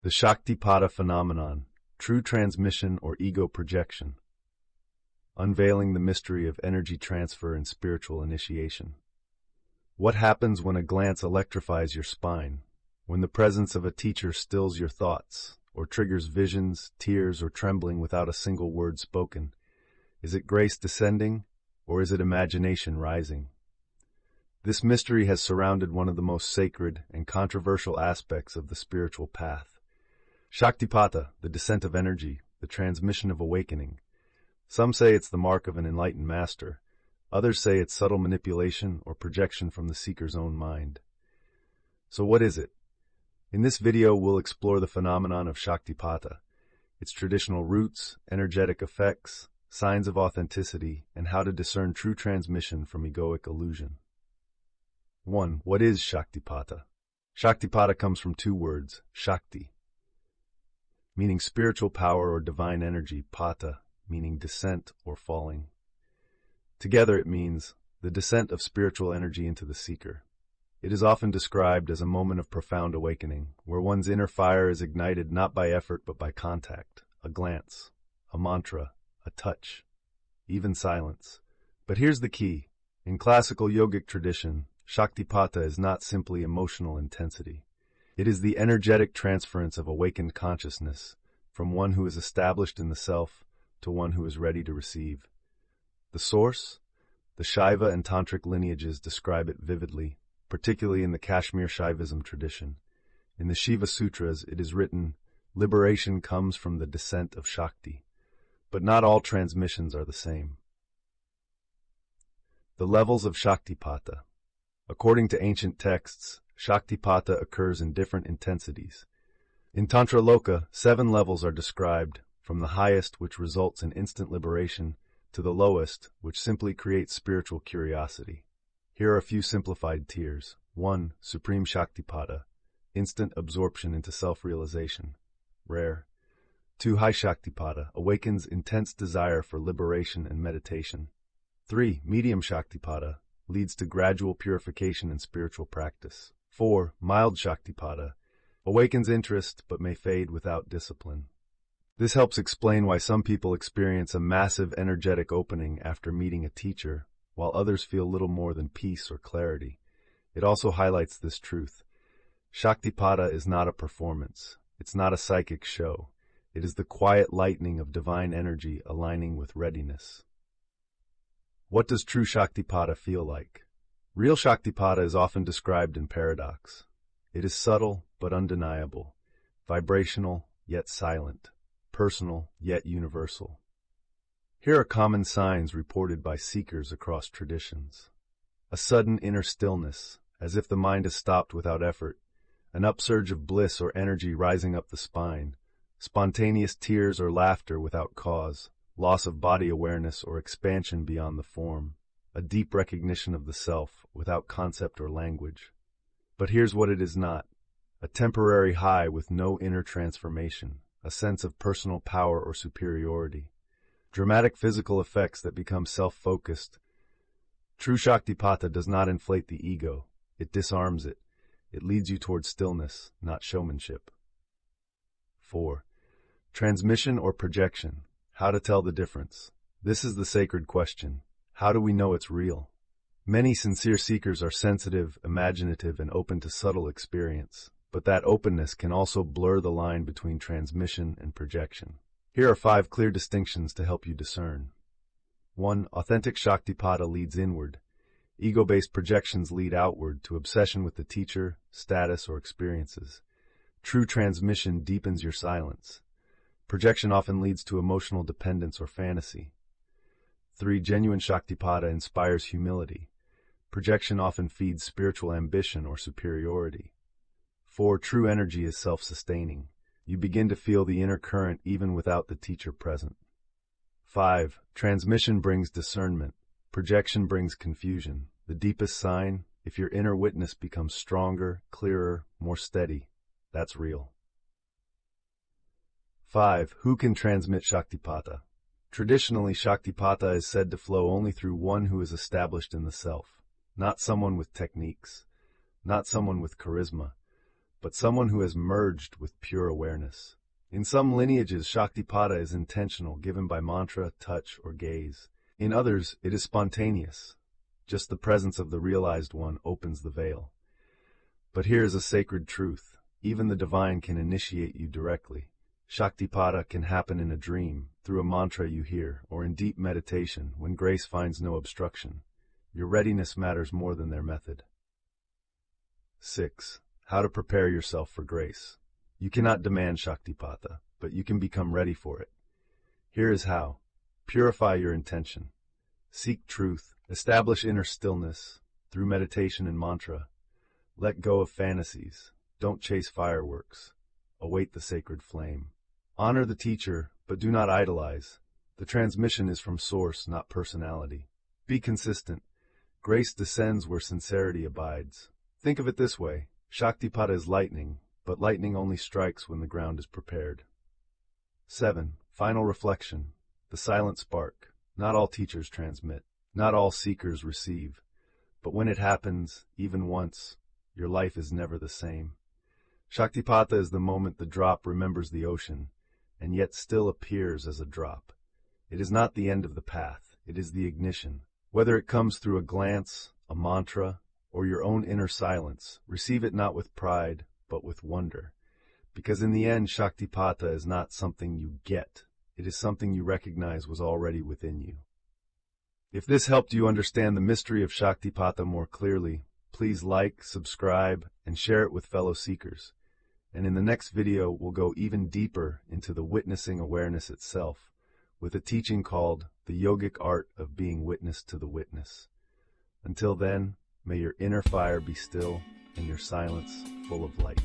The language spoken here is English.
The Shaktipāta phenomenon, true transmission or ego projection. Unveiling the mystery of energy transfer and spiritual initiation. What happens when a glance electrifies your spine? When the presence of a teacher stills your thoughts, or triggers visions, tears, or trembling without a single word spoken? Is it grace descending, or is it imagination rising? This mystery has surrounded one of the most sacred and controversial aspects of the spiritual path. Shaktipāta, the descent of energy, the transmission of awakening. Some say it's the mark of an enlightened master. Others say it's subtle manipulation or projection from the seeker's own mind. So what is it? In this video, we'll explore the phenomenon of Shaktipāta, its traditional roots, energetic effects, signs of authenticity, and how to discern true transmission from egoic illusion. 1. What is Shaktipāta? Shaktipāta comes from two words, Shakti, meaning spiritual power or divine energy, Pata, meaning descent or falling. Together it means the descent of spiritual energy into the seeker. It is often described as a moment of profound awakening, where one's inner fire is ignited not by effort but by contact, a glance, a mantra, a touch, even silence. But here's the key. In classical yogic tradition, Shaktipāta is not simply emotional intensity. It is the energetic transference of awakened consciousness from one who is established in the self to one who is ready to receive. The source? The Shaiva and Tantric lineages describe it vividly, particularly in the Kashmir Shaivism tradition. In the Shiva Sutras, it is written, liberation comes from the descent of Shakti. But not all transmissions are the same. The levels of Shaktipāta. According to ancient texts, Shaktipāta occurs in different intensities. In Tantra Loka, 7 levels are described, from the highest, which results in instant liberation, to the lowest, which simply creates spiritual curiosity. Here are a few simplified tiers. 1. Supreme Shaktipāta, instant absorption into self-realization, rare. 2. High Shaktipāta, awakens intense desire for liberation and meditation. 3. Medium Shaktipāta, leads to gradual purification and spiritual practice. 4. Mild Shaktipāta, awakens interest but may fade without discipline. This helps explain why some people experience a massive energetic opening after meeting a teacher, while others feel little more than peace or clarity. It also highlights this truth. Shaktipāta is not a performance. It's not a psychic show. It is the quiet lightning of divine energy aligning with readiness. What does true Shaktipāta feel like? Real Shaktipāta is often described in paradox. It is subtle but undeniable, vibrational yet silent, personal yet universal. Here are common signs reported by seekers across traditions. A sudden inner stillness, as if the mind is stopped without effort, an upsurge of bliss or energy rising up the spine, spontaneous tears or laughter without cause, loss of body awareness or expansion beyond the form, a deep recognition of the self without concept or language. But here's what it is not: a temporary high with no inner transformation, a sense of personal power or superiority, dramatic physical effects that become self-focused. True Shaktipāta does not inflate the ego, it disarms it. It leads you toward stillness, not showmanship. 4. Transmission or projection. How to tell the difference? This is the sacred question. How do we know it's real? Many sincere seekers are sensitive, imaginative, and open to subtle experience, but that openness can also blur the line between transmission and projection. Here are 5 clear distinctions to help you discern. 1. Authentic Shaktipāta leads inward. Ego-based projections lead outward to obsession with the teacher, status, or experiences. True transmission deepens your silence. Projection often leads to emotional dependence or fantasy. 3. Genuine Shaktipāta inspires humility. Projection often feeds spiritual ambition or superiority. 4. True energy is self-sustaining. You begin to feel the inner current even without the teacher present. 5. Transmission brings discernment. Projection brings confusion. The deepest sign, if your inner witness becomes stronger, clearer, more steady, that's real. 5. Who can transmit Shaktipāta? Traditionally, Shaktipāta is said to flow only through one who is established in the self, not someone with techniques, not someone with charisma, but someone who has merged with pure awareness. In some lineages, Shaktipata is intentional, given by mantra, touch, or gaze. In others, it is spontaneous. Just the presence of the realized one opens the veil. But here is a sacred truth. Even the divine can initiate you directly. Shaktipata can happen in a dream, through a mantra you hear, or in deep meditation, when grace finds no obstruction. Your readiness matters more than their method. 6. How to prepare yourself for grace. You cannot demand Shaktipata, but you can become ready for it. Here is how. Purify your intention. Seek truth. Establish inner stillness through meditation and mantra. Let go of fantasies. Don't chase fireworks. Await the sacred flame. Honor the teacher, but do not idolize. The transmission is from source, not personality. Be consistent. Grace descends where sincerity abides. Think of it this way. Shaktipata is lightning, but lightning only strikes when the ground is prepared. 7. Final reflection. The silent spark. Not all teachers transmit. Not all seekers receive. But when it happens, even once, your life is never the same. Shaktipata is the moment the drop remembers the ocean, and yet still appears as a drop. It is not the end of the path. It is the ignition. Whether it comes through a glance, a mantra, or your own inner silence, receive it not with pride, but with wonder. Because in the end, Shaktipata is not something you get. It is something you recognize was already within you. If this helped you understand the mystery of Shaktipata more clearly, please like, subscribe, and share it with fellow seekers. And in the next video, we'll go even deeper into the witnessing awareness itself, with a teaching called The Yogic Art of Being Witness to the Witness. Until then, may your inner fire be still and your silence full of light.